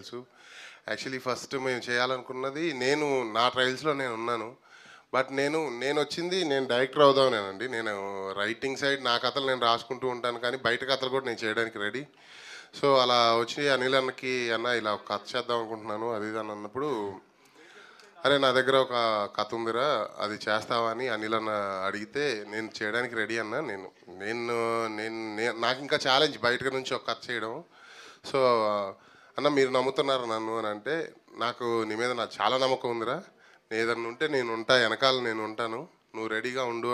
తెలుసు. Actually first మేము చేయాలనుకున్నది, నా ట్రయల్స్లో నేను ఉన్నాను. బట్ నేను డైరెక్టర్ అవుదామనేనండి. నేను రైటింగ్ సైడ్ నా కథలు నేను రాసుకుంటూ ఉంటాను, కానీ బయట కథలు కూడా నేను చేయడానికి రెడీ. సో అలా వచ్చి అనిల్ అన్నకి, అన్న ఇలా ఒక కథ చేద్దాం అనుకుంటున్నాను అది ఇది అని అన్నప్పుడు, అరే నా దగ్గర ఒక కథ ఉందిరా, అది చేస్తావా అని అనిల్ అన్న అడిగితే, నేను చేయడానికి రెడీ అన్న. నేను నేను నేను నాకు ఇంకా ఛాలెంజ్ బయట నుంచి ఒక కథ చేయడం. సో అన్న మీరు నమ్ముతున్నారు నన్ను అని అంటే, నీ మీద నాకు చాలా నమ్మకం ఉందిరా, ఏదన్నా ఉంటే నేను ఉంటా, వెనకాల నేను ఉంటాను, నువ్వు రెడీగా ఉండు,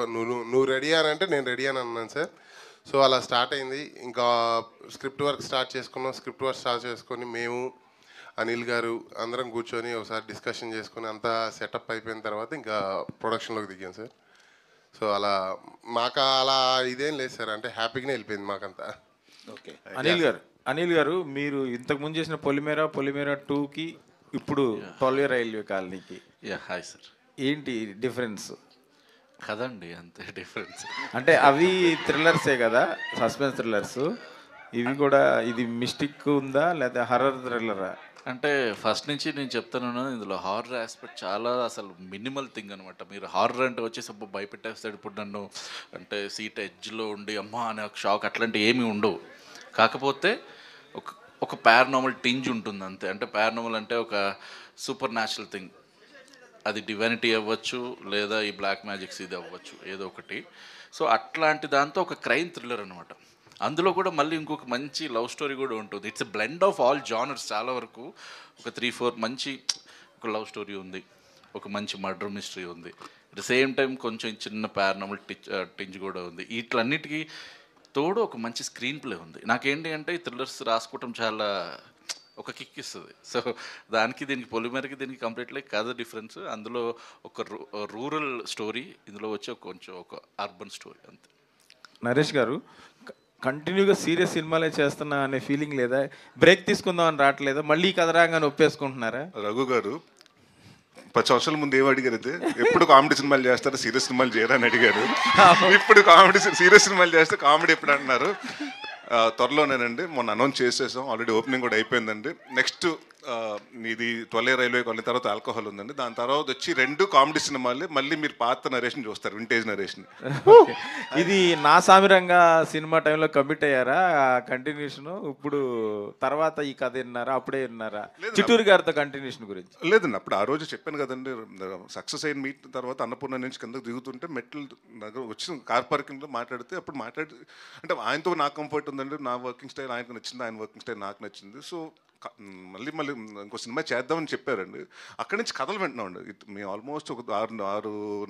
నువ్వు రెడీ అని అంటే నేను రెడీ అని అన్నాను సార్. సో అలా స్టార్ట్ అయింది. ఇంకా స్క్రిప్ట్ వర్క్ స్టార్ట్ చేసుకొని మేము అనిల్ గారు అందరం కూర్చొని ఒకసారి డిస్కషన్ చేసుకొని అంతా సెటప్ అయిపోయిన తర్వాత ఇంకా ప్రొడక్షన్లోకి దిగాం సార్. సో అలా ఇదేం లేదు సార్, అంటే హ్యాపీగానే వెళ్ళిపోయింది మాకంతా. ఓకే అనిల్ గారు మీరు ఇంతకుముందు చేసిన పొలిమేర 2కి ఇప్పుడు 12 రైల్వే కాలనీకి హాయ్ సార్, ఏంటి డిఫరెన్స్? కదండి అంతే డిఫరెన్స్. అంటే అవి థ్రిల్లర్సే కదా, సస్పెన్స్ థ్రిల్లర్స్. ఇవి కూడా, ఇది మిస్టిక్ ఉందా లేదా హర్రర్ థ్రిల్లరా? అంటే ఫస్ట్ నుంచి నేను చెప్తాను, ఇందులో హారర్ ఆస్పెక్ట్ చాలా అసలు మినిమల్ థింగ్ అనమాట. మీరు హారర్ అంటే వచ్చేసి భయపెట్టేస్తాడు ఇప్పుడు నన్ను, అంటే సీట్ ఎడ్జ్లో ఉండి అమ్మా అనే ఒక షాక్ అట్లాంటివి ఏమీ ఉండవు. కాకపోతే ఒక పారానార్మల్ టింజ్ ఉంటుంది అంతే. అంటే పారానార్మల్ అంటే ఒక సూపర్ న్యాచురల్ థింగ్, అది డివైనిటీ అవ్వచ్చు లేదా ఈ బ్లాక్ మ్యాజిక్స్ ఇది అవ్వచ్చు, ఏదో ఒకటి. సో అట్లాంటి దాంతో ఒక క్రైమ్ థ్రిల్లర్ అనమాట. అందులో కూడా మళ్ళీ ఇంకొక మంచి లవ్ స్టోరీ కూడా ఉంటుంది. It's a blend of all genres. చాలా వరకు ఒక 3-4 మంచి ఒక లవ్ స్టోరీ ఉంది, ఒక మంచి మర్డర్ మిస్టరీ ఉంది, అట్ ద సేమ్ టైం కొంచెం చిన్న పారానార్మల్ టింజ్ కూడా ఉంది. వీటన్నిటికీ తోడు ఒక మంచి స్క్రీన్ ప్లే ఉంది. నాకేంటి అంటే ఈ థ్రిల్లర్స్ రాసుకోవటం చాలా ఒక కిక్ ఇస్తుంది. సో దీనికి పొలిమేరకి దీనికి కంప్లీట్లీ కథ డిఫరెన్స్. అందులో ఒక రూరల్ స్టోరీ, ఇందులో వచ్చి కొంచెం ఒక అర్బన్ స్టోరీ అంతే. నరేష్ గారు కంటిన్యూగా సీరియస్ సినిమాలే చేస్తున్నా అనే ఫీలింగ్ లేదా? బ్రేక్ తీసుకుందాం అని రావట్లేదా? మళ్ళీ కథ రాగానే ఒప్పేసుకుంటున్నారా? రఘు గారు 10 సంవత్సరాల ముందు ఏం అడిగారు అయితే, ఎప్పుడు కామెడీ సినిమాలు చేస్తారు సీరియస్ సినిమాలు చేయరని అడిగారు. ఇప్పుడు సీరియస్ సినిమాలు చేస్తే కామెడీ ఎప్పుడు అంటున్నారు. త్వరలోనేనండి, మొన్న అనౌన్స్ చేసేసాం, ఆల్రెడీ ఓపెనింగ్ కూడా అయిపోయిందండి. నెక్స్ట్ ఇది 12 రైల్వే కాలనీ తర్వాత ఆల్కహాల్ ఉందండి. దాని తర్వాత వచ్చి 2 కామెడీ సినిమాలు, మళ్ళీ మీరు పాత నరేషన్ చూస్తారు, వింటేజ్ నరేషన్. ఇది నా సామిరంగా సినిమా టైంలో కమిట్ అయ్యారా కంటిన్యూషన్? ఇప్పుడు తర్వాత ఈ కథ విన్నారా, అప్పుడే విన్నారా చిట్టూరు గారితో కంటిన్యూషన్ గురించి? లేదండి, అప్పుడు ఆ రోజు చెప్పాను కదండి, సక్సెస్ అయిన మీట్ తర్వాత అన్నపూర్ణ నుంచి కిందకు దిగుతుంటే మెట్ల దగ్గర వచ్చిన కార్ పార్కింగ్లో మాట్లాడితే, అప్పుడు అంటే ఆయనతో నాకు కంఫర్ట్ ఉందండి, నా వర్కింగ్ స్టైల్ ఆయనకు నచ్చింది, ఆయన వర్కింగ్ స్టైల్ నాకు నచ్చింది. సో మళ్ళీ ఇంకో సినిమా చేద్దామని చెప్పారండి. అక్కడి నుంచి కథలు వింటున్నామండి. మేము ఆల్మోస్ట్ ఒక 6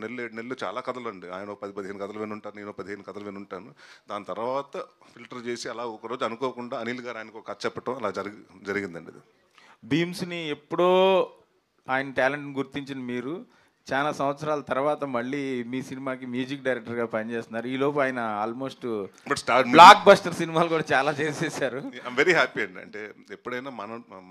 నెలలు 7 నెలలు చాలా కథలు అండి. ఆయన 10-15 కథలు వినుంటాను, నేను 15 కథలు వినుంటాను. దాని తర్వాత ఫిల్టర్ చేసి అలా ఒకరోజు అనుకోకుండా అనిల్ గారు ఆయనకు ఒక కథ చెప్పడం అలా జరిగిందండి. ఇది భీమ్స్ని ఎప్పుడో ఆయన టాలెంట్ని గుర్తించిన మీరు చాలా సంవత్సరాల తర్వాత మళ్ళీ మీ సినిమాకి మ్యూజిక్ డైరెక్టర్గా పనిచేస్తున్నారు. ఈలోపు ఆయన ఆల్మోస్ట్ బ్లాక్ బస్టర్ సినిమాలు కూడా చాలా చేసేసారు. ఐఎమ్ వెరీ హ్యాపీ అండి. అంటే ఎప్పుడైనా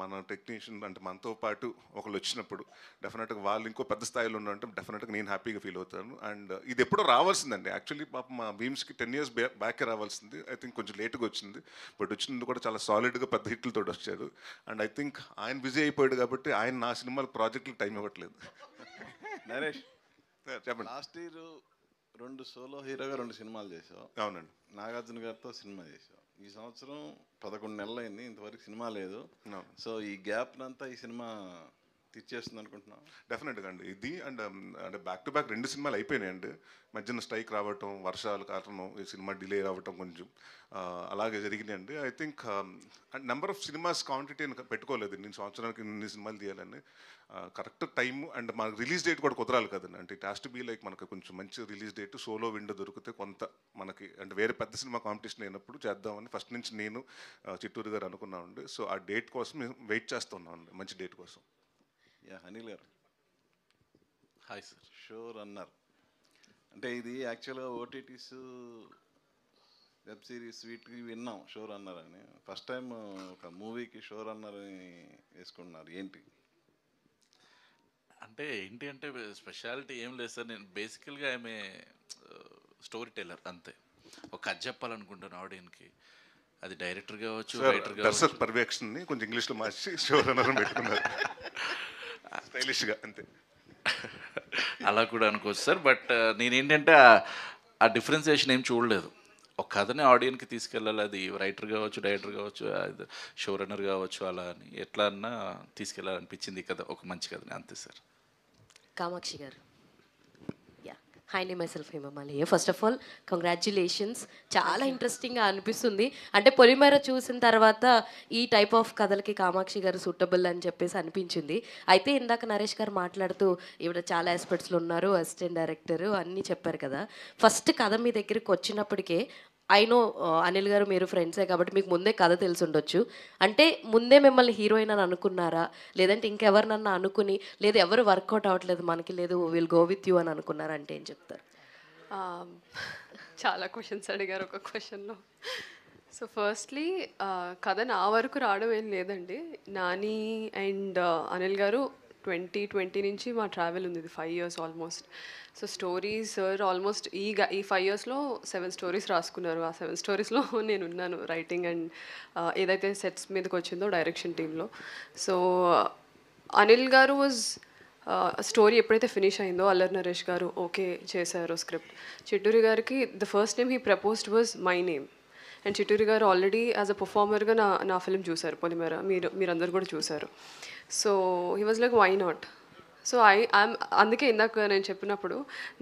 మన టెక్నీషియన్ అంటే మనతో పాటు ఒకళ్ళు వచ్చినప్పుడు డెఫినెట్గా వాళ్ళు ఇంకో పెద్ద స్థాయిలో ఉండంటే డెఫినెట్గా నేను హ్యాపీగా ఫీల్ అవుతాను. అండ్ ఇది ఎప్పుడో రావాల్సిందండి. యాక్చువల్లీ పాప మా భీమ్స్కి 10 years బ్యాకే రావాల్సింది. ఐ థింక్ కొంచెం లేట్గా వచ్చింది. బట్ వచ్చింది కూడా చాలా సాలిడ్గా పెద్ద హిట్లతో వచ్చారు. అండ్ ఐ థింక్ ఆయన బిజీ అయిపోయాడు కాబట్టి ఆయన నా సినిమాలకు ప్రాజెక్టులకు టైం ఇవ్వట్లేదు. నరేష్ చెప్పండి. లాస్ట్ ఇయర్ 2 సోలో హీరోగా 2 సినిమాలు చేసావు. అవునండి. నాగార్జున గారితో సినిమా చేసావు. ఈ సంవత్సరం 11 నెలలు అయింది, ఇంతవరకు సినిమా లేదు. సో ఈ గ్యాప్ అంతా ఈ సినిమా తీర్చేస్తుంది అనుకుంటున్నాను. డెఫినెట్గా అండి. ఇది అండ్ అంటే బ్యాక్ టు బ్యాక్ 2 సినిమాలు అయిపోయినాయండి. మధ్యన స్ట్రైక్ రావటం, వర్షాలు కారణం ఈ సినిమా డిలే అవ్వటం కొంచెం అలాగే జరిగినాయండి. I think number of cinemas quantity పెట్టుకోలేదు. నేను సంవత్సరానికి ఇన్ని సినిమాలు తీయాలని. కరెక్ట్ టైము అండ్ మనకు రిలీజ్ డేట్ కూడా కుదరాలి కదండి. అంటే it has to be like మనకు కొంచెం మంచి రిలీజ్ డేట్, సోలో విండో దొరికితే కొంత మనకి అంటే వేరే పెద్ద సినిమా కాంపిటీషన్ అయినప్పుడు చేద్దామని ఫస్ట్ నుంచి నేను చిట్టూరు గారు అనుకున్నామండి. సో ఆ డేట్ కోసం మేము వెయిట్ చేస్తున్నామండి, మంచి డేట్ కోసం. అనిల్ గారు హాయ్ సార్. షో రన్నర్ అంటే ఇది యాక్చువల్గా ఓటీటీస్ వెబ్ సిరీస్ వీటికి విన్నాం షో రన్నర్ అని. ఫస్ట్ టైం ఒక మూవీకి షో రన్నర్ అని వేసుకుంటున్నారు, ఏంటి? అంటే ఏంటి అంటే స్పెషాలిటీ ఏం లేదు సార్. నేను బేసికల్గా ఆమె స్టోరీ టెల్లర్ అంతే. ఒక కథ చెప్పాలనుకుంటాను ఆడియన్కి. అది డైరెక్టర్ కావచ్చు, సార్ రైటర్ దర్శక్ కావచ్చు. పర్యవేక్షణని కొంచెం ఇంగ్లీష్లో మార్చి షో రన్నర్ పెట్టుకున్నారు స్టైలిష్గా అంతే. అలా కూడా అనుకోవచ్చు సార్. బట్ నేనేంటంటే ఆ డిఫరెన్సియేషన్ ఏం చూడలేదు. ఒక కథని ఆడియన్కి తీసుకెళ్ళాలి, అది రైటర్ కావచ్చు, డైరెక్టర్ కావచ్చు, షో రన్నర్ కావచ్చు, అలా అని ఎట్లా అన్నా తీసుకెళ్ళాలనిపించింది ఈ కథ ఒక మంచి కథని, అంతే సార్. కామాక్షి గారు. హాయ్ నే మైసెల్ఫ్ హేమమాలియే. First of all congratulations. చాలా ఇంట్రెస్టింగ్గా అనిపిస్తుంది. అంటే పొలిమేర చూసిన తర్వాత ఈ టైప్ ఆఫ్ కథలకి కామాక్షి గారు సూటబుల్ అని చెప్పేసి అనిపించింది. అయితే ఇందాక నరేష్ గారు మాట్లాడుతూ ఈవిడ చాలా ఆస్పెక్ట్స్లో ఉన్నారు, అసిస్టెంట్ డైరెక్టర్ అన్నీ చెప్పారు కదా. ఫస్ట్ కథ మీ దగ్గరికి వచ్చినప్పటికే ఐ నో అనిల్ గారు మీరు ఫ్రెండ్సే కాబట్టి మీకు ముందే కథ తెలిసి ఉండొచ్చు. అంటే ముందే మిమ్మల్ని హీరోయిన్ అని అనుకున్నారా, లేదంటే ఇంకెవరినన్నా అనుకుని, లేదు ఎవరు వర్కౌట్ అవ్వట్లేదు మనకి, లేదు విల్ గో విత్ యూ అని అనుకున్నారా, అంటే ఏం చెప్తారు? చాలా క్వశ్చన్స్ అడిగారు ఒక క్వశ్చన్లో. సో ఫస్ట్లీ కథ నా వరకు రావడం ఏం లేదండి. నాని అండ్ అనిల్ గారు 2020 నుంచి మా ట్రావెల్ ఉంది, ఇది 5 years almost. So stories sir almost ఈ 5 yearsలో 7 stories రాసుకున్నారు. ఆ 7 storiesలో నేను ఉన్నాను రైటింగ్ అండ్ ఏదైతే సెట్స్ మీదకి వచ్చిందో డైరెక్షన్ టీంలో. సో అనిల్ గారు వాజ్ స్టోరీ ఎప్పుడైతే ఫినిష్ అయిందో అల్లరి నరేష్ గారు ఓకే చేశారు స్క్రిప్ట్. చిట్టూరి గారికి the first name he proposed was my name. And Chitturi గారు ఆల్రెడీ యాజ్ అ పర్ఫార్మర్గా నా ఫిల్మ్ చూశారు పొలిమేర, మీరందరూ కూడా చూశారు. So he was like why not. So అందుకే ఇందాక నేను చెప్పినప్పుడు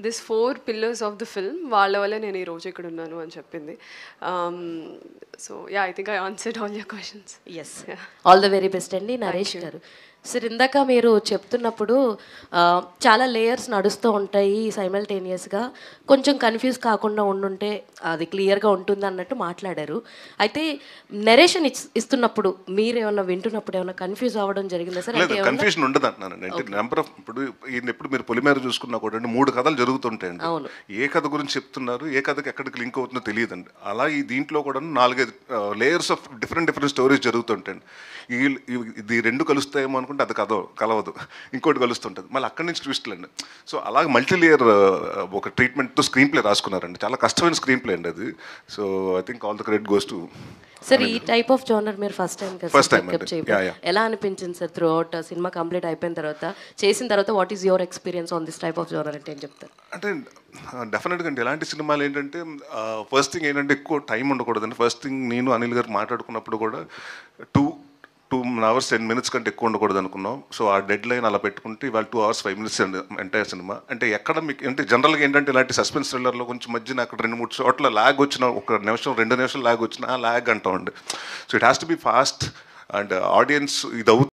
this 4 pillars of the film వాళ్ళ వల్లే నేను ఈరోజు ఇక్కడ ఉన్నాను అని చెప్పింది. So yeah, I think I answered all your questions. Yes, all the very best అండి. నరేష్ గారు సార్, ఇందాక మీరు చెప్తున్నప్పుడు చాలా లేయర్స్ నడుస్తూ ఉంటాయి సైమల్టేనియస్గా, కొంచెం కన్ఫ్యూజ్ కాకుండా ఉండుంటే అది క్లియర్గా ఉంటుంది అన్నట్టు మాట్లాడారు. అయితే నెరేషన్ ఇస్తున్నప్పుడు మీరు ఏమన్నా వింటున్నప్పుడు ఏమన్నా కన్ఫ్యూజ్ అవ్వడం జరిగిందా సార్? లేదు, కన్ఫ్యూజన్ ఉండదు అంటున్నానండి. అంటే నెంబర్ ఆఫ్ ఇప్పుడు మీరు పొలిమేర చూసుకున్నా కూడా 3 కథలు జరుగుతుంటాయండి. అవును. ఏ కథ గురించి చెప్తున్నారు, ఏ కథకి ఎక్కడికి లింక్ అవుతుందో తెలియదండి. అలా ఈ దీంట్లో కూడా 4-5 లేయర్స్ ఆఫ్ డిఫరెంట్ స్టోరీస్ జరుగుతుంటాయండి. ఇది 2 కలుస్తాయేమో అనుకుంటే అది కలవదు, ఇంకోటి కలుస్తుంటుంది, మళ్ళీ అక్కడి నుంచి ట్విస్ట్లు అండి. సో అలాగే మల్టీ లేయర్ ఒక ట్రీట్మెంట్తో స్క్రీన్ ప్లే రాసుకున్నారండి. చాలా కష్టమైన స్క్రీన్ ప్లే అండి అది. So I think all the credit goes to sir. ఈ టైప్ ఆఫ్ జోనర్ మీరు ఫస్ట్ టైం ఎలా అనిపించింది sir through out cinema complete అయిపోయిన తర్వాత, చేసిన తర్వాత what is your experience on this type of genre అంటే ఏం చెప్తారు? అంటే డెఫినెట్గా అండి ఇలాంటి సినిమాలు ఏంటంటే ఫస్ట్ థింగ్ ఏంటంటే ఎక్కువ టైం ఉండకూడదండి. ఫస్ట్ థింగ్ నేను అనిల్ గారు మాట్లాడుకున్నప్పుడు కూడా 2 hours 10 minutes కంటే ఎక్కువ ఉండకూడదు అనుకున్నాం. సో ఆ డెడ్ లైన్ అలా పెట్టుకుంటే ఇవాళ 2 hours 5 minutes అండి ఎంటైర్ సినిమా. అంటే ఎక్కడ మీకు అంటే జనరల్గా ఏంటంటే ఇలాంటి సస్పెన్స్ థ్రిల్లర్లో కొంచెం మధ్యన అక్కడ 2-3 చోట్ల ల్యాగ్ వచ్చిన, 1 నిమిషం 2 నిమిషాలు ల్యాగ్ వచ్చిన ల్యాగ్ అంటామండి. So it has to be fast and audience ఇది